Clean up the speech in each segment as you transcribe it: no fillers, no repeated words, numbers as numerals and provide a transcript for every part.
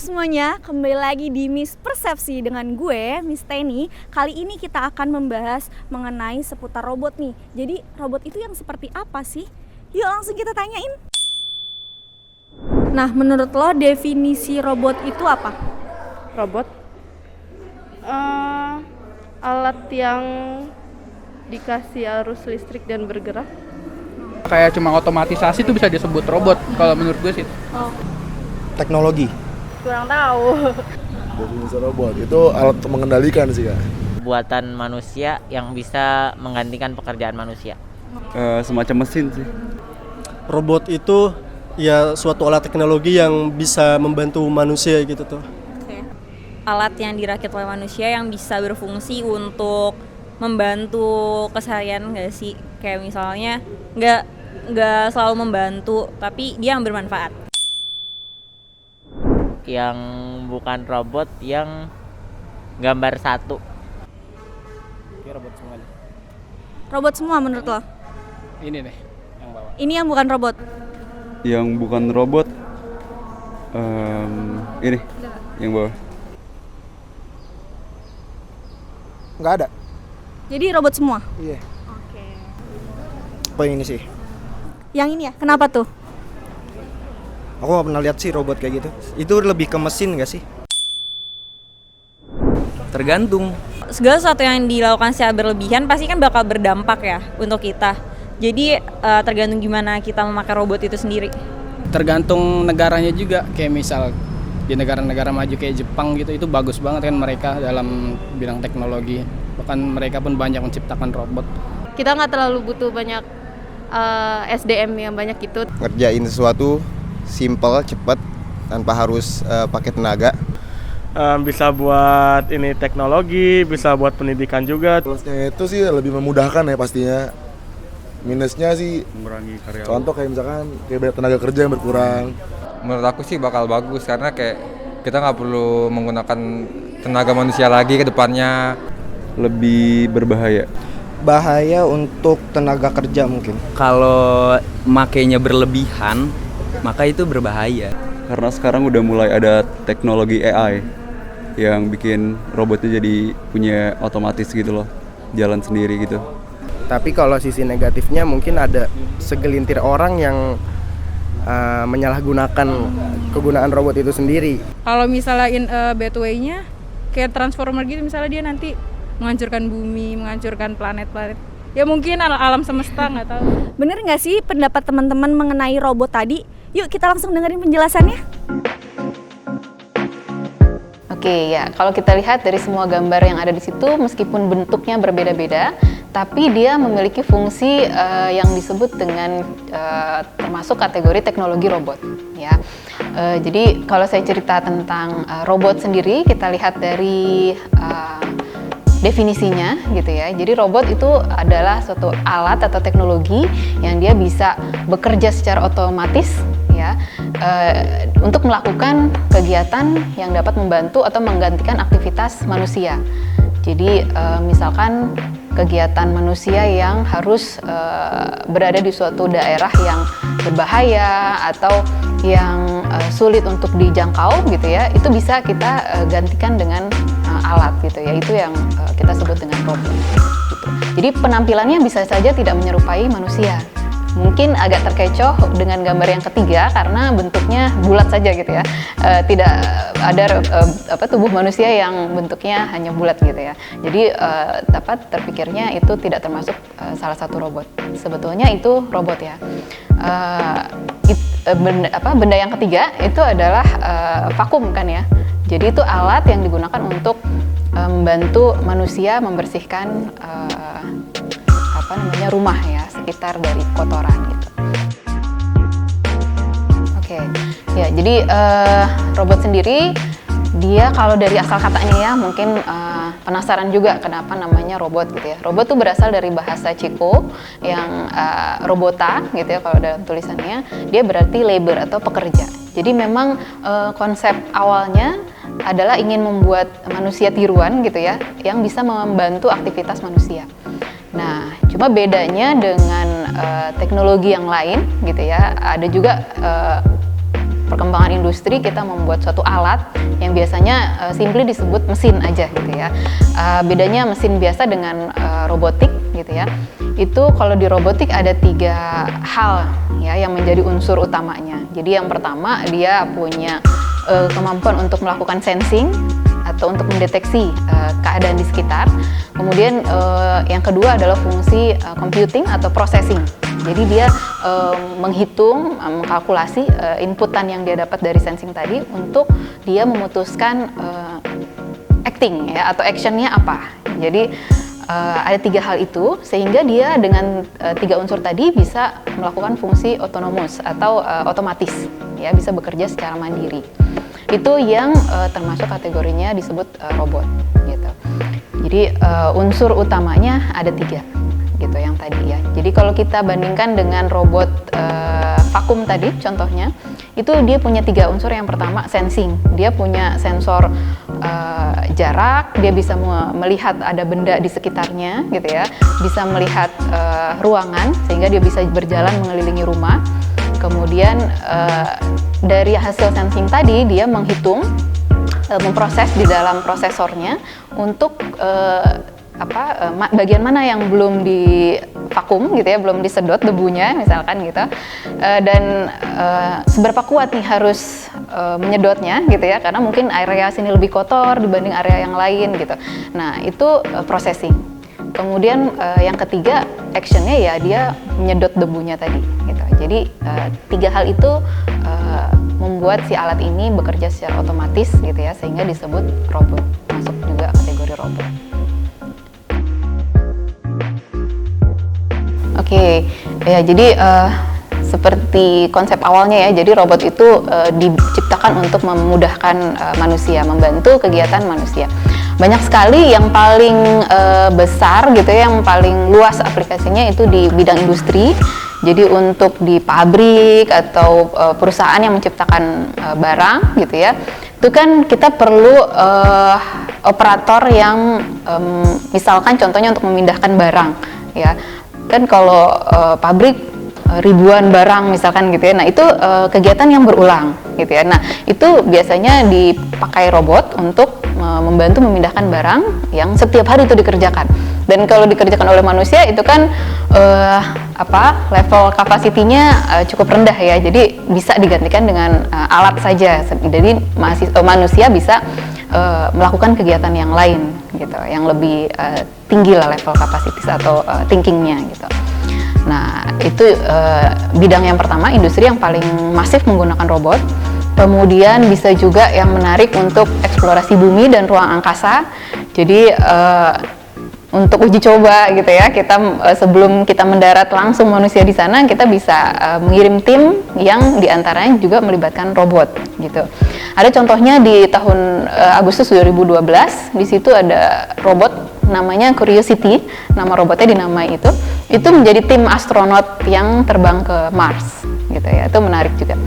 semuanya, kembali lagi di Miss Persepsi dengan gue, Miss Teni. Kali ini kita akan membahas mengenai seputar robot nih. Jadi robot itu yang seperti apa sih? Yuk langsung kita tanyain. Nah, menurut lo definisi robot itu apa? Robot alat yang dikasih arus listrik dan bergerak. Kayak cuma otomatisasi itu bisa disebut robot kalau menurut gue sih. Teknologi. Kurang tahu. Definisi robot itu alat untuk mengendalikan sih ya. Buatan manusia yang bisa menggantikan pekerjaan manusia. Semacam mesin sih. Robot itu ya suatu alat teknologi yang bisa membantu manusia gitu tuh. Alat yang dirakit oleh manusia yang bisa berfungsi untuk membantu keseharian nggak sih? Kayak misalnya nggak selalu membantu, tapi dia yang bermanfaat. Yang bukan robot, yang gambar satu. Robot semua nih. Robot semua menurut lo? Ini nih yang bawa. Ini yang bukan robot? Yang bukan robot, ini yang bawah. Nggak ada. Jadi robot semua? Iya. Oke. Apa yang ini sih? Yang ini ya? Kenapa tuh? Aku nggak pernah lihat sih robot kayak gitu. Itu lebih ke mesin nggak sih? Tergantung. Segala sesuatu yang dilakukan secara berlebihan pasti kan bakal berdampak ya untuk kita. Jadi tergantung gimana kita memakai robot itu sendiri. Tergantung negaranya juga, kayak misal di negara-negara maju kayak Jepang gitu, itu bagus banget kan mereka dalam bidang teknologi. Bahkan mereka pun banyak menciptakan robot. Kita nggak terlalu butuh banyak SDM yang banyak gitu. Ngerjain sesuatu simple, cepat, tanpa harus pakai tenaga. Bisa buat ini teknologi, bisa buat pendidikan juga. Plusnya itu sih lebih memudahkan ya pastinya. Minusnya sih Mengurangi karyawan. contoh kayak misalkan kayak banyak tenaga kerja yang berkurang. Menurut aku sih bakal bagus karena kayak kita nggak perlu menggunakan tenaga manusia lagi ke depannya. Lebih berbahaya. Bahaya untuk tenaga kerja mungkin. Kalau makainya berlebihan, maka itu berbahaya. Karena sekarang udah mulai ada teknologi AI yang bikin robotnya jadi punya otomatis gitu loh, jalan sendiri gitu. Tapi kalau sisi negatifnya mungkin ada segelintir orang yang menyalahgunakan kegunaan robot itu sendiri. Kalau misalnya bad way-nya kayak transformer gitu, misalnya dia nanti menghancurkan bumi, menghancurkan planet-planet. Ya mungkin alam semesta, nggak tahu. Bener nggak sih pendapat teman-teman mengenai robot tadi? Yuk kita langsung dengerin penjelasannya. Oke, ya kalau kita lihat dari semua gambar yang ada di situ, meskipun bentuknya berbeda-beda, tapi dia memiliki fungsi yang disebut dengan termasuk kategori teknologi robot. Ya, jadi kalau saya cerita tentang robot sendiri, kita lihat dari definisinya gitu ya. Jadi robot itu adalah suatu alat atau teknologi yang dia bisa bekerja secara otomatis ya, untuk melakukan kegiatan yang dapat membantu atau menggantikan aktivitas manusia. Jadi misalkan kegiatan manusia yang harus berada di suatu daerah yang berbahaya atau yang sulit untuk dijangkau gitu ya, itu bisa kita gantikan dengan alat gitu ya, itu yang kita sebut dengan robot gitu. Jadi penampilannya bisa saja tidak menyerupai manusia. Mungkin agak terkecoh dengan gambar yang ketiga karena bentuknya bulat saja gitu ya, tidak ada tubuh manusia yang bentuknya hanya bulat gitu ya. Jadi dapat terpikirnya itu tidak termasuk salah satu robot. Sebetulnya itu robot ya. Benda yang ketiga itu adalah vakum kan ya. Jadi itu alat yang digunakan untuk membantu manusia membersihkan rumah ya, sekitar dari kotoran gitu. Oke, ya jadi robot sendiri dia kalau dari asal katanya ya mungkin penasaran juga kenapa namanya robot gitu ya. Robot itu berasal dari bahasa Ceko yang robota gitu ya, kalau dalam tulisannya dia berarti labor atau pekerja. Jadi memang konsep awalnya adalah ingin membuat manusia tiruan gitu ya, yang bisa membantu aktivitas manusia. Nah, cuma bedanya dengan teknologi yang lain gitu ya, ada juga perkembangan industri kita membuat suatu alat yang biasanya simply disebut mesin aja gitu ya. Bedanya mesin biasa dengan robotik gitu ya. Itu kalau di robotik ada 3 hal ya yang menjadi unsur utamanya. Jadi yang pertama dia punya kemampuan untuk melakukan sensing atau untuk mendeteksi keadaan di sekitar. Kemudian yang kedua adalah fungsi computing atau processing. Jadi dia menghitung, mengkalkulasi inputan yang dia dapat dari sensing tadi untuk dia memutuskan acting ya atau actionnya apa. Jadi ada 3 hal itu sehingga dia dengan 3 unsur tadi bisa melakukan fungsi otonomus atau otomatis ya, bisa bekerja secara mandiri. Itu yang termasuk kategorinya disebut robot gitu. Jadi unsur utamanya ada 3 gitu yang tadi ya. Jadi kalau kita bandingkan dengan robot vakum tadi contohnya, itu dia punya 3 unsur. Yang pertama sensing, dia punya sensor jarak, dia bisa melihat ada benda di sekitarnya gitu ya, bisa melihat ruangan sehingga dia bisa berjalan mengelilingi rumah. Kemudian dari hasil sensing tadi dia menghitung, memproses di dalam prosesornya untuk bagian mana yang belum di vakum gitu ya, belum disedot debunya misalkan gitu, dan seberapa kuat nih harus menyedotnya gitu ya, karena mungkin area sini lebih kotor dibanding area yang lain gitu. Nah itu processing. Kemudian yang ketiga actionnya ya dia menyedot debunya tadi gitu. Jadi 3 hal itu membuat si alat ini bekerja secara otomatis gitu ya, sehingga disebut robot, masuk juga kategori robot. Oke, ya jadi seperti konsep awalnya ya, jadi robot itu diciptakan untuk memudahkan manusia, membantu kegiatan manusia. Banyak sekali yang paling besar gitu ya, yang paling luas aplikasinya itu di bidang industri. Jadi untuk di pabrik atau perusahaan yang menciptakan barang gitu ya, itu kan kita perlu operator yang misalkan contohnya untuk memindahkan barang ya. Kan kalau pabrik ribuan barang misalkan gitu ya, nah itu kegiatan yang berulang gitu ya. Nah itu biasanya dipakai robot untuk membantu memindahkan barang yang setiap hari itu dikerjakan. Dan kalau dikerjakan oleh manusia itu kan level kapasitinya cukup rendah ya, jadi bisa digantikan dengan alat saja. Jadi manusia bisa melakukan kegiatan yang lain gitu, yang lebih tinggi lah level kapasitas atau thinkingnya gitu. Nah itu bidang yang pertama, industri yang paling masif menggunakan robot. Kemudian bisa juga yang menarik untuk eksplorasi bumi dan ruang angkasa. Jadi untuk uji coba gitu ya, kita sebelum kita mendarat langsung manusia di sana, kita bisa mengirim tim yang diantaranya juga melibatkan robot gitu. Ada contohnya di tahun Agustus 2012, di situ ada robot namanya Curiosity, nama robotnya dinamai itu menjadi tim astronot yang terbang ke Mars gitu ya, itu menarik juga.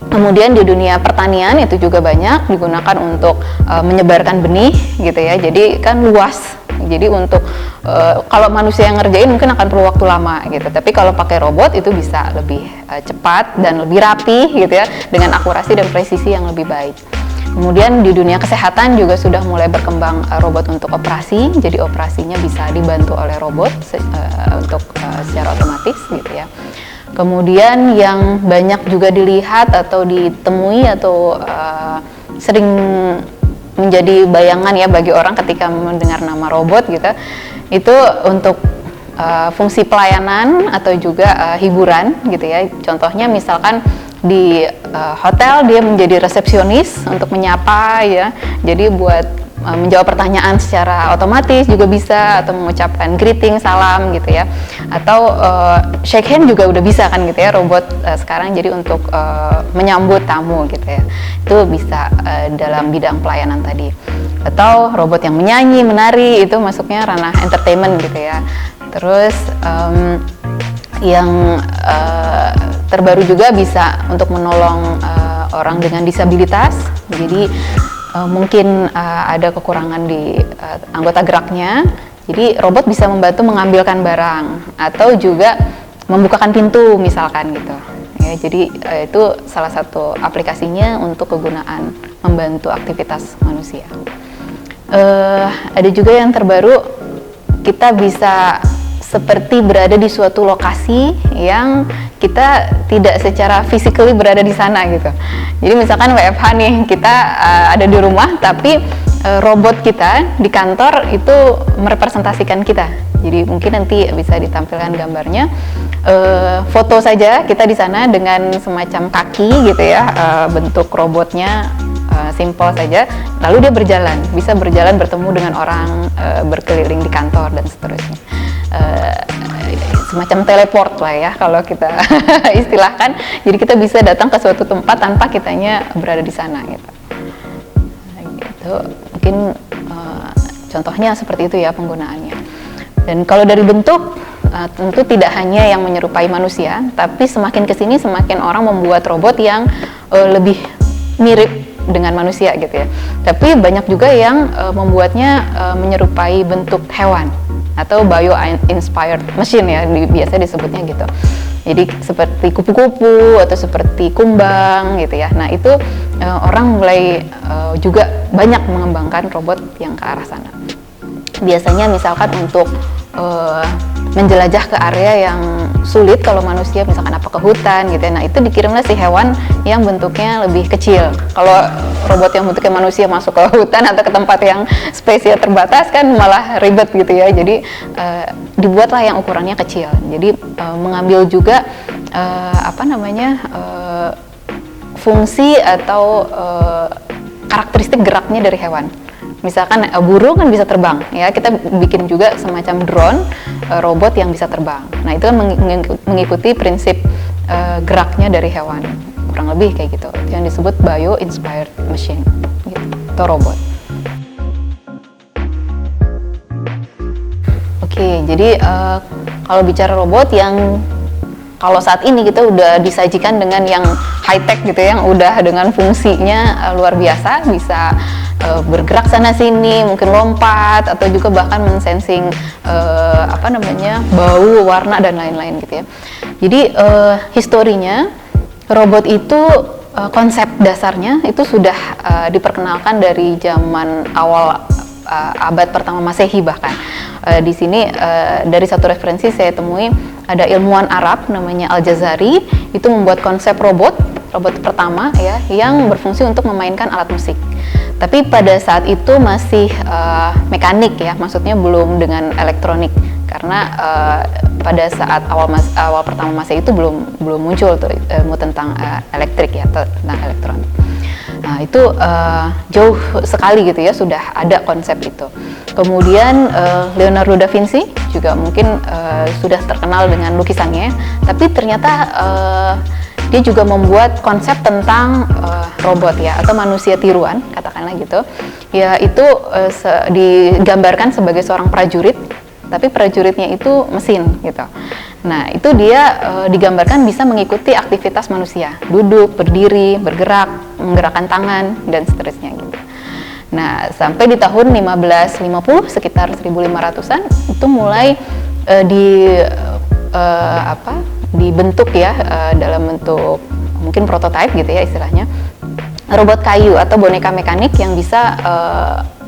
Kemudian di dunia pertanian itu juga banyak digunakan untuk menyebarkan benih gitu ya, jadi kan luas. Jadi untuk kalau manusia yang ngerjain mungkin akan perlu waktu lama gitu, tapi kalau pakai robot itu bisa lebih cepat dan lebih rapi gitu ya, dengan akurasi dan presisi yang lebih baik. Kemudian di dunia kesehatan juga sudah mulai berkembang robot untuk operasi, jadi operasinya bisa dibantu oleh robot untuk secara otomatis gitu ya. Kemudian yang banyak juga dilihat atau ditemui atau sering menjadi bayangan ya bagi orang ketika mendengar nama robot gitu, itu untuk fungsi pelayanan atau juga hiburan gitu ya. Contohnya misalkan di hotel dia menjadi resepsionis untuk menyapa ya, jadi buat menjawab pertanyaan secara otomatis juga bisa, atau mengucapkan greeting, salam gitu ya, atau shake hand juga udah bisa kan gitu ya robot sekarang, jadi untuk menyambut tamu gitu ya, itu bisa dalam bidang pelayanan tadi. Atau robot yang menyanyi, menari, itu masuknya ranah entertainment gitu ya. Terus yang terbaru juga bisa untuk menolong orang dengan disabilitas, jadi mungkin ada kekurangan di anggota geraknya, jadi robot bisa membantu mengambilkan barang atau juga membukakan pintu misalkan gitu ya. Jadi itu salah satu aplikasinya untuk kegunaan membantu aktivitas manusia. Ada juga yang terbaru, kita bisa seperti berada di suatu lokasi yang kita tidak secara physically berada di sana gitu. Jadi misalkan WFH nih, kita ada di rumah tapi robot kita di kantor itu merepresentasikan kita. Jadi mungkin nanti bisa ditampilkan gambarnya, foto saja kita di sana dengan semacam kaki gitu ya, bentuk robotnya simple saja, lalu dia bisa berjalan bertemu dengan orang, berkeliling di kantor dan seterusnya. Semacam teleport lah ya kalau kita istilahkan. Jadi kita bisa datang ke suatu tempat tanpa kitanya berada di sana gitu. Gitu. Mungkin contohnya seperti itu ya penggunaannya. Dan kalau dari bentuk, tentu tidak hanya yang menyerupai manusia, tapi semakin kesini semakin orang membuat robot yang lebih mirip dengan manusia gitu ya. Tapi banyak juga yang membuatnya menyerupai bentuk hewan atau bio-inspired machine ya, biasa disebutnya gitu. Jadi seperti kupu-kupu atau seperti kumbang gitu ya. Nah itu orang mulai juga banyak mengembangkan robot yang ke arah sana. Biasanya misalkan untuk menjelajah ke area yang sulit kalau manusia, misalkan apa ke hutan gitu ya. Nah itu dikirimlah si hewan yang bentuknya lebih kecil. Kalau robot yang bentuknya manusia masuk ke hutan atau ke tempat yang spesies terbatas kan malah ribet gitu ya. Jadi dibuatlah yang ukurannya kecil. Jadi mengambil juga fungsi atau karakteristik geraknya dari hewan. Misalkan burung kan bisa terbang ya, kita bikin juga semacam drone robot yang bisa terbang. Nah itu kan mengikuti prinsip geraknya dari hewan, kurang lebih kayak gitu, yang disebut bio-inspired machine gitu, atau robot. Oke, jadi kalau bicara robot yang kalau saat ini kita udah disajikan dengan yang high tech gitu ya, yang udah dengan fungsinya luar biasa, bisa bergerak sana sini, mungkin lompat atau juga bahkan mensensing bau, warna dan lain-lain gitu ya. Jadi historinya robot itu konsep dasarnya itu sudah diperkenalkan dari zaman awal abad pertama Masehi bahkan. Di sini dari satu referensi saya temui ada ilmuwan Arab namanya Al-Jazari, itu membuat konsep robot pertama ya yang berfungsi untuk memainkan alat musik. Tapi pada saat itu masih mekanik ya, maksudnya belum dengan elektronik, karena pada saat awal pertama Masehi itu belum muncul tuh ilmu tentang elektrik ya, tentang elektronik. Nah itu jauh sekali gitu ya, sudah ada konsep itu. Kemudian Leonardo da Vinci juga mungkin sudah terkenal dengan lukisannya, tapi ternyata dia juga membuat konsep tentang robot ya, atau manusia tiruan katakanlah gitu ya. Itu digambarkan sebagai seorang prajurit, tapi prajuritnya itu mesin gitu. Nah itu dia digambarkan bisa mengikuti aktivitas manusia, duduk, berdiri, bergerak, menggerakkan tangan dan seterusnya gitu. Nah sampai di tahun 1550 sekitar 1500-an itu mulai dibentuk ya dalam bentuk mungkin prototipe gitu ya istilahnya, robot kayu atau boneka mekanik yang bisa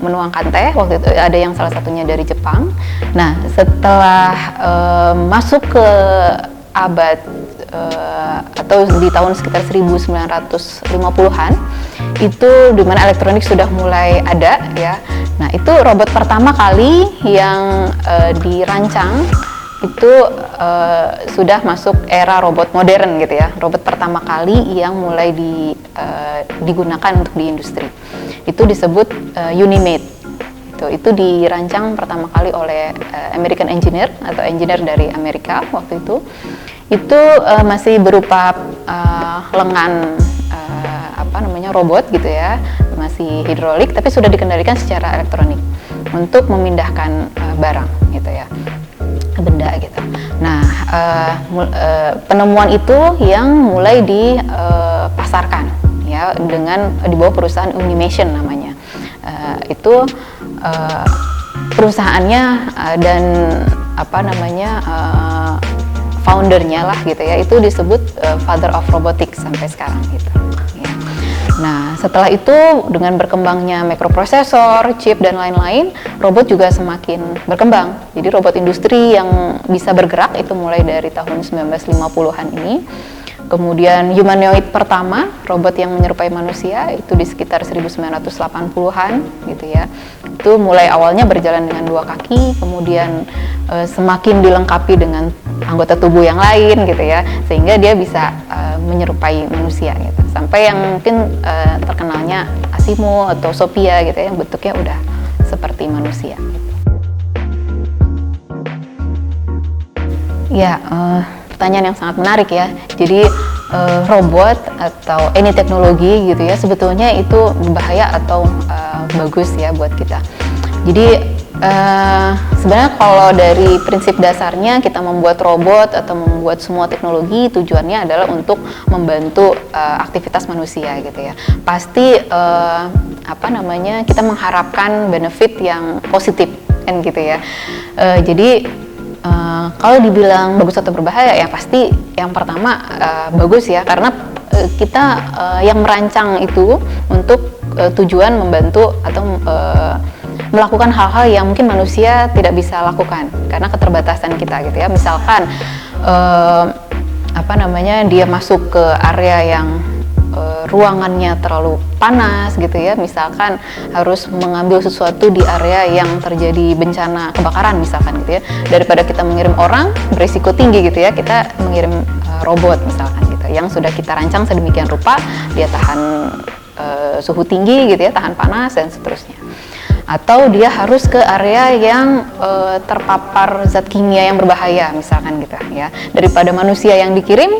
menuangkan teh. Waktu itu ada yang salah satunya dari Jepang. Nah setelah masuk ke abad atau di tahun sekitar 1950-an itu dimana elektronik sudah mulai ada ya. Nah itu robot pertama kali yang dirancang itu sudah masuk era robot modern gitu ya. Robot pertama kali yang mulai digunakan untuk di industri itu disebut Unimate. Itu dirancang pertama kali oleh American engineer atau engineer dari Amerika waktu itu. Itu masih berupa lengan robot gitu ya, masih hidrolik, tapi sudah dikendalikan secara elektronik untuk memindahkan barang gitu ya, benda gitu. Nah penemuan itu yang mulai dipasarkan ya dengan di bawah perusahaan Unimation namanya. Itu perusahaannya dan foundernya lah gitu ya, itu disebut father of robotics sampai sekarang gitu. Ya. Nah, setelah itu dengan berkembangnya microprosesor, chip dan lain-lain, robot juga semakin berkembang. Jadi robot industri yang bisa bergerak itu mulai dari tahun 1950-an ini. Kemudian humanoid pertama, robot yang menyerupai manusia itu di sekitar 1980-an gitu ya. Itu mulai awalnya berjalan dengan 2 kaki, kemudian semakin dilengkapi dengan anggota tubuh yang lain gitu ya, sehingga dia bisa menyerupai manusia gitu. Sampai yang mungkin terkenalnya Asimo atau Sophia gitu ya, yang bentuknya udah seperti manusia gitu. Ya, pertanyaan yang sangat menarik ya. Jadi robot atau any teknologi gitu ya, sebetulnya itu berbahaya atau bagus ya buat kita. Jadi sebenarnya kalau dari prinsip dasarnya kita membuat robot atau membuat semua teknologi, tujuannya adalah untuk membantu aktivitas manusia gitu ya. Pasti kita mengharapkan benefit yang positif kan gitu ya. Jadi kalau dibilang bagus atau berbahaya, ya pasti yang pertama bagus ya, karena kita yang merancang itu untuk tujuan membantu atau melakukan hal-hal yang mungkin manusia tidak bisa lakukan karena keterbatasan kita gitu ya. Misalkan dia masuk ke area yang ruangannya terlalu panas gitu ya, misalkan harus mengambil sesuatu di area yang terjadi bencana kebakaran misalkan gitu ya, daripada kita mengirim orang berisiko tinggi gitu ya, kita mengirim robot misalkan gitu yang sudah kita rancang sedemikian rupa dia tahan suhu tinggi gitu ya, tahan panas dan seterusnya. Atau dia harus ke area yang terpapar zat kimia yang berbahaya misalkan gitu ya, daripada manusia yang dikirim,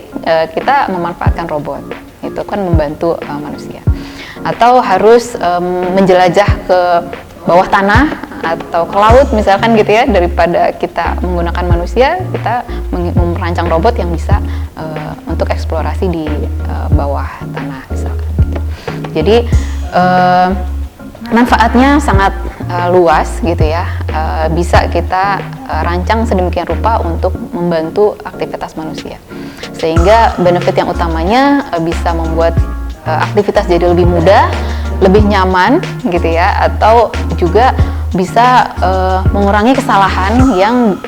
kita memanfaatkan robot, itu kan membantu manusia. Atau harus menjelajah ke bawah tanah atau ke laut misalkan gitu ya, daripada kita menggunakan manusia, kita merancang robot yang bisa untuk eksplorasi di bawah tanah misalkan gitu. Jadi manfaatnya sangat luas gitu ya, bisa kita rancang sedemikian rupa untuk membantu aktivitas manusia, sehingga benefit yang utamanya bisa membuat aktivitas jadi lebih mudah, lebih nyaman gitu ya, atau juga bisa mengurangi kesalahan yang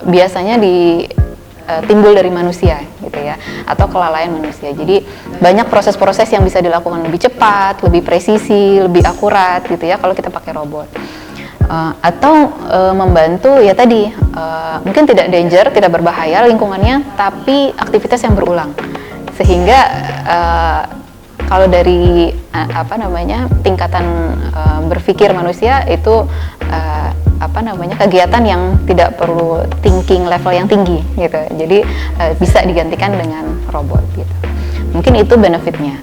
biasanya timbul dari manusia gitu ya, atau kelalaian manusia. Jadi banyak proses-proses yang bisa dilakukan lebih cepat, lebih presisi, lebih akurat gitu ya kalau kita pakai robot. Atau membantu ya tadi, mungkin tidak danger, tidak berbahaya lingkungannya, tapi aktivitas yang berulang, sehingga kalau dari tingkatan berpikir manusia itu kegiatan yang tidak perlu thinking level yang tinggi gitu, jadi bisa digantikan dengan robot gitu. Mungkin itu benefitnya.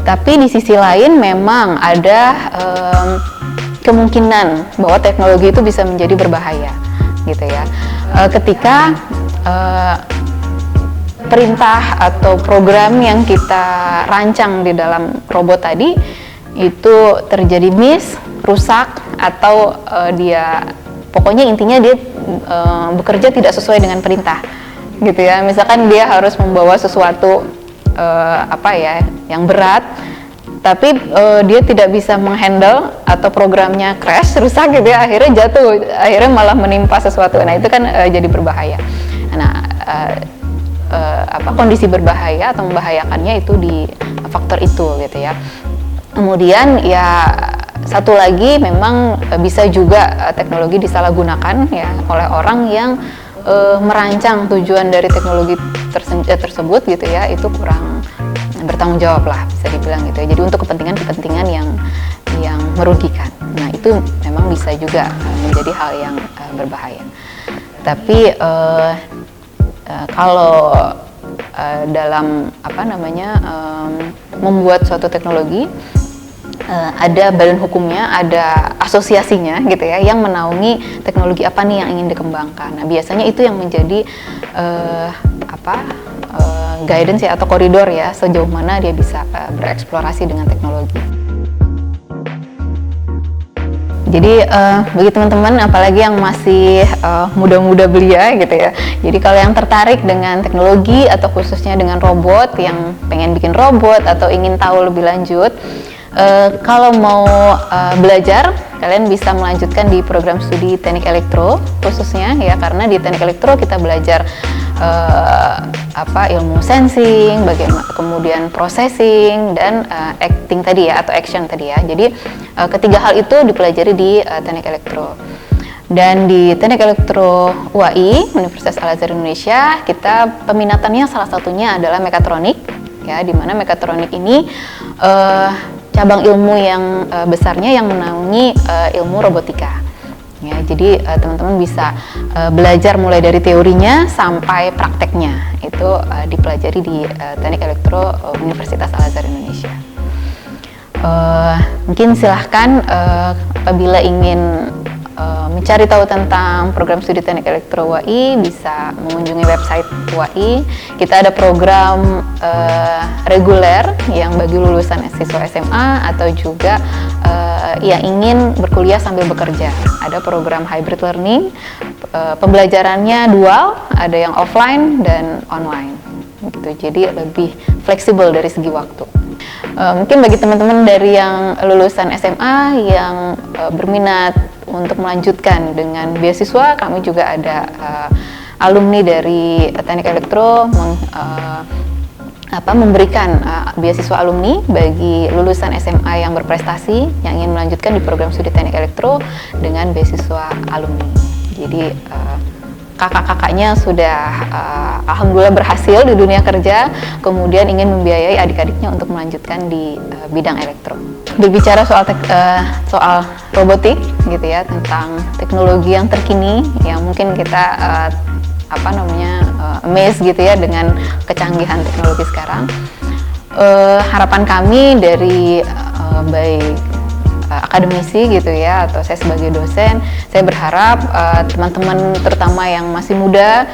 Tapi di sisi lain memang ada kemungkinan bahwa teknologi itu bisa menjadi berbahaya gitu ya, ketika perintah atau program yang kita rancang di dalam robot tadi itu terjadi miss, rusak, atau pokoknya intinya dia bekerja tidak sesuai dengan perintah gitu ya. Misalkan dia harus membawa sesuatu yang berat, tapi dia tidak bisa menghandle atau programnya crash, rusak gitu ya, akhirnya jatuh, akhirnya malah menimpa sesuatu. Nah itu kan jadi berbahaya. Nah kondisi berbahaya atau membahayakannya itu di faktor itu gitu ya. Kemudian ya satu lagi, memang bisa juga teknologi disalahgunakan ya oleh orang yang merancang tujuan dari teknologi tersebut gitu ya, itu kurang bertanggung jawab lah bisa dibilang gitu ya. Jadi untuk kepentingan yang merugikan. Nah itu memang bisa juga menjadi hal yang berbahaya. Tapi kalau dalam membuat suatu teknologi, ada badan hukumnya, ada asosiasinya gitu ya, yang menaungi teknologi apa nih yang ingin dikembangkan. Nah biasanya itu yang menjadi guidance ya, atau koridor ya, sejauh mana dia bisa bereksplorasi dengan teknologi. Jadi bagi teman-teman apalagi yang masih muda-muda belia gitu ya. Jadi kalau yang tertarik dengan teknologi atau khususnya dengan robot, yang pengen bikin robot atau ingin tahu lebih lanjut, kalau mau belajar, kalian bisa melanjutkan di program studi teknik elektro khususnya ya, karena di teknik elektro kita belajar ilmu sensing, bagaimana kemudian processing dan acting tadi ya, atau action tadi ya. Jadi ketiga hal itu dipelajari di teknik elektro. Dan di teknik elektro UAI, Universitas Al-Azhar Indonesia, kita peminatannya salah satunya adalah mekatronik ya, di mana mekatronik ini cabang ilmu yang besarnya yang menaungi ilmu robotika. Ya, jadi teman-teman bisa belajar mulai dari teorinya sampai prakteknya. Itu dipelajari di Teknik Elektro Universitas Al-Azhar Indonesia. Mungkin silahkan apabila ingin mencari tahu tentang program studi teknik elektro UAI, bisa mengunjungi website UAI. Kita ada program reguler yang bagi lulusan siswa SMA atau juga yang ingin berkuliah sambil bekerja. Ada program hybrid learning, pembelajarannya dual, ada yang offline dan online. Gitu. Jadi lebih fleksibel dari segi waktu. Mungkin bagi teman-teman dari yang lulusan SMA yang berminat untuk melanjutkan dengan beasiswa, kami juga ada alumni dari teknik elektro memberikan beasiswa alumni bagi lulusan SMA yang berprestasi yang ingin melanjutkan di program studi teknik elektro dengan beasiswa alumni. Jadi kakak-kakaknya sudah alhamdulillah berhasil di dunia kerja, kemudian ingin membiayai adik-adiknya untuk melanjutkan di bidang elektro. Berbicara soal robotik gitu ya, tentang teknologi yang terkini yang mungkin kita amazed gitu ya dengan kecanggihan teknologi sekarang. Harapan kami dari baik akademisi gitu ya, atau saya sebagai dosen, saya berharap teman-teman terutama yang masih muda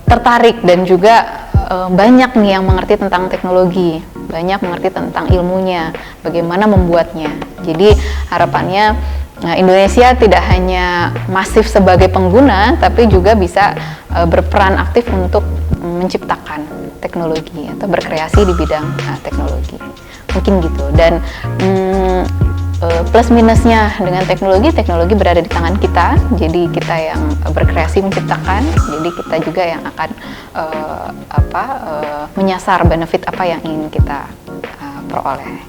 tertarik dan juga banyak nih yang mengerti tentang teknologi, banyak mengerti tentang ilmunya, bagaimana membuatnya. Jadi harapannya Indonesia tidak hanya masif sebagai pengguna, tapi juga bisa berperan aktif untuk menciptakan teknologi atau berkreasi di bidang teknologi. Mungkin gitu. Dan plus minusnya dengan teknologi berada di tangan kita. Jadi kita yang berkreasi menciptakan. Jadi kita juga yang akan menyasar benefit apa yang ingin kita peroleh.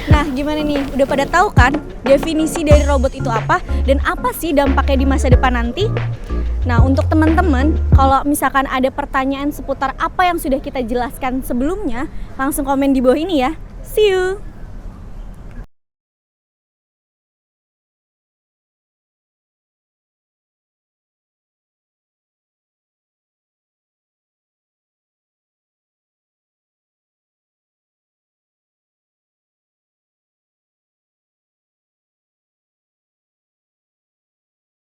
Nah, gimana nih? Udah pada tahu kan definisi dari robot itu apa dan apa sih dampaknya di masa depan nanti? Nah, untuk teman-teman, kalau misalkan ada pertanyaan seputar apa yang sudah kita jelaskan sebelumnya, langsung komen di bawah ini ya. See you!